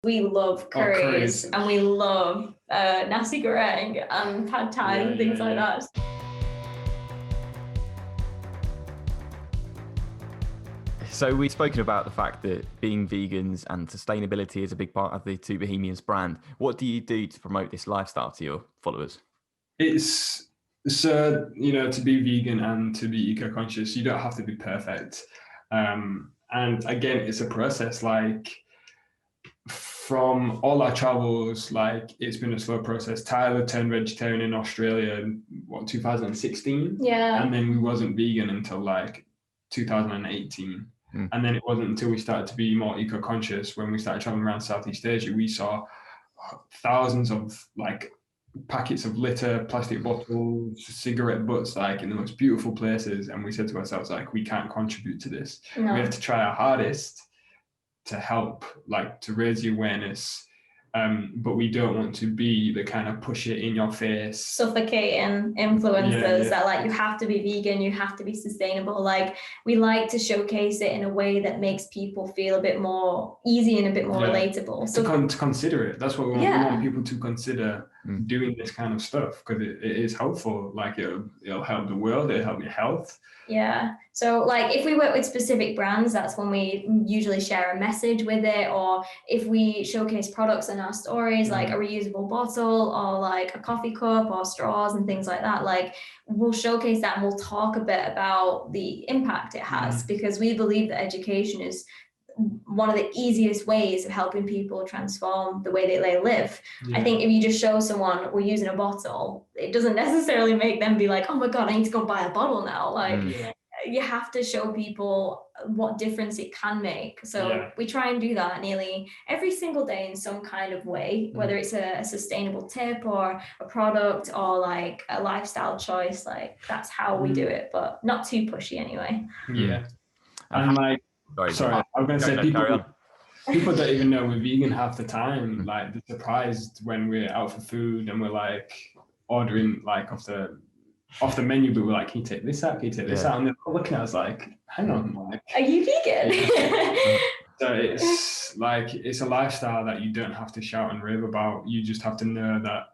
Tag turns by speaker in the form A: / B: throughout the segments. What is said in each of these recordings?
A: We love curries,
B: curries.
A: and we love nasi goreng and pad thai and things like that.
C: So we've spoken about the fact that being vegans and sustainability is a big part of the Two Bohemians brand. What do you do to promote this lifestyle to your followers?
B: It's so, to be vegan and to be eco-conscious, you don't have to be perfect. And again, it's a process. Like, from all our travels, like, it's been a slow process. Tyler turned vegetarian in Australia in 2016?
A: Yeah.
B: And then we wasn't vegan until like 2018. And then it wasn't until we started to be more eco-conscious, when we started traveling around Southeast Asia, we saw thousands of like packets of litter, plastic bottles, cigarette butts, like in the most beautiful places. And we said to ourselves, like, we can't contribute to this.
A: No.
B: We have to try our hardest to help, like, to raise the awareness. But we don't want to be the kind of push it in your face,
A: suffocating influencers that like, you have to be vegan, you have to be sustainable. Like, we like to showcase it in a way that makes people feel a bit more easy and a bit more relatable. So
B: to consider it. That's what we want. We want people to consider doing this kind of stuff, because it is helpful. Like, it'll help the world, it'll help your health.
A: Yeah. So like, if we work with specific brands, that's when we usually share a message with it. Or if we showcase products in our stories, like a reusable bottle or like a coffee cup or straws and things like that, like, we'll showcase that and we'll talk a bit about the impact it has, because we believe that education is one of the easiest ways of helping people transform the way they live. I think if you just show someone we're using a bottle, it doesn't necessarily make them be like, oh my God, I need to go buy a bottle now. Like, you have to show people what difference it can make. So we try and do that nearly every single day in some kind of way, whether it's a sustainable tip or a product or like a lifestyle choice. Like, that's how we do it, but not too pushy anyway.
B: And like, sorry, I was going to say, people don't even know we're vegan half the time. Like, they're surprised when we're out for food and we're like ordering like off the menu, but we're like, can you take this out? Can you take this out? And they're looking at us like, hang on, like,
A: are you vegan?
B: So it's like, it's a lifestyle that you don't have to shout and rave about. You just have to know that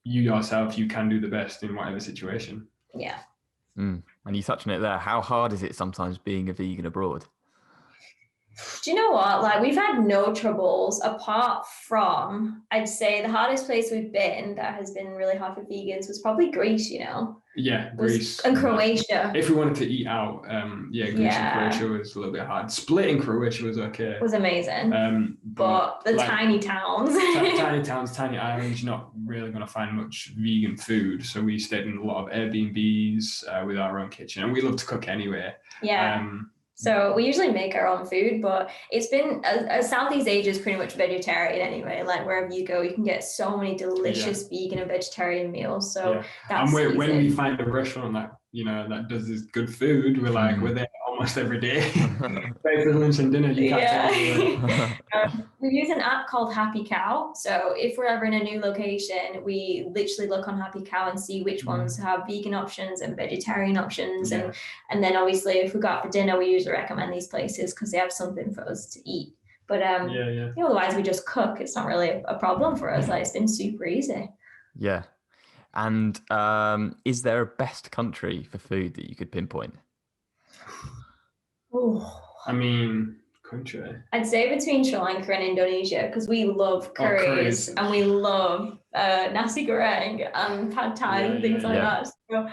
B: you yourself, you can do the best in whatever situation.
A: Yeah.
C: And you touched on it there. How hard is it sometimes being a vegan abroad?
A: Do you know what? Like, we've had no troubles, apart from, I'd say the hardest place we've been that has been really hard for vegans was probably Greece,
B: Greece.
A: And Croatia.
B: If we wanted to eat out, Greece and Croatia was a little bit hard. Split in Croatia was okay.
A: It was amazing. But the, like, tiny towns.
B: Tiny towns, tiny islands, you're not really going to find much vegan food. So we stayed in a lot of Airbnbs with our own kitchen. And we love to cook anyway.
A: Yeah. So we usually make our own food, but it's been, Southeast Asia is pretty much vegetarian anyway. Like, wherever you go, you can get so many delicious vegan and vegetarian meals. So that's
B: and when we find a restaurant that, that does this good food, we're like, we're there almost every day. For lunch and dinner, you can't take
A: we use an app called Happy Cow. So if we're ever in a new location, we literally look on Happy Cow and see which ones have vegan options and vegetarian options. And then obviously, if we go out for dinner, we usually recommend these places because they have something for us to eat. But otherwise, we just cook. It's not really a problem for us. Like, it's been super easy.
C: Yeah. And is there a best country for food that you could pinpoint?
B: I mean, country.
A: I'd say between Sri Lanka and Indonesia, because we love curries and we love nasi goreng and pad thai and things like that. So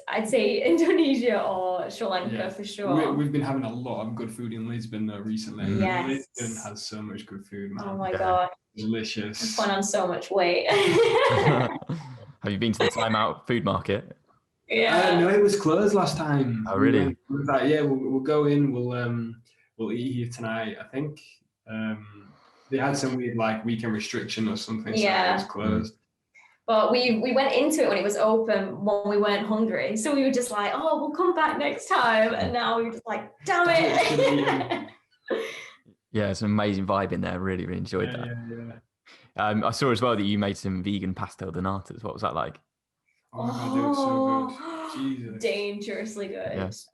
A: I'd say Indonesia or Sri Lanka for sure.
B: We've been having a lot of good food in Lisbon though recently.
A: Yes.
B: Lisbon has so much good food, man.
A: Oh my God.
B: Delicious.
A: I've put on so much weight.
C: Have you been to the Time Out food market?
B: No, it was closed last time.
C: Oh, really?
B: We were like, we'll go in, we'll eat here tonight. I think they had some weird like weekend restriction or something, so it was closed.
A: But we went into it when it was open, when we weren't hungry. So we were just like, oh, we'll come back next time. And now we're just like, damn it.
C: Yeah, it's an amazing vibe in there. Really, really enjoyed that. Yeah. I saw as well that you made some vegan pastel de natas. What was that like?
B: Oh my God, they were so good. Jesus.
A: Dangerously good.
C: Yes.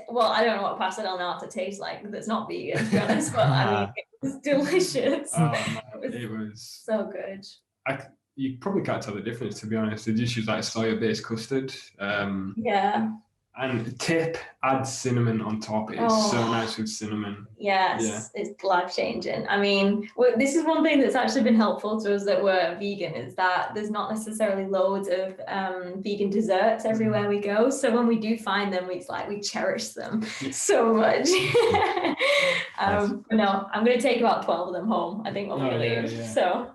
A: Well, I don't know what pasta del nata tastes like that's not vegan, to be honest, but I mean, it was delicious.
B: Oh no, it was
A: so good.
B: You probably can't tell the difference, to be honest. They just use like soya-based custard.
A: Yeah.
B: And tip, add cinnamon on top. It's so nice with cinnamon.
A: Yes, it's life-changing. I mean, this is one thing that's actually been helpful to us that we're vegan, is that there's not necessarily loads of vegan desserts everywhere we go. So when we do find them, it's like we cherish them so much. But no, I'm going to take about 12 of them home, I think, when we leave. So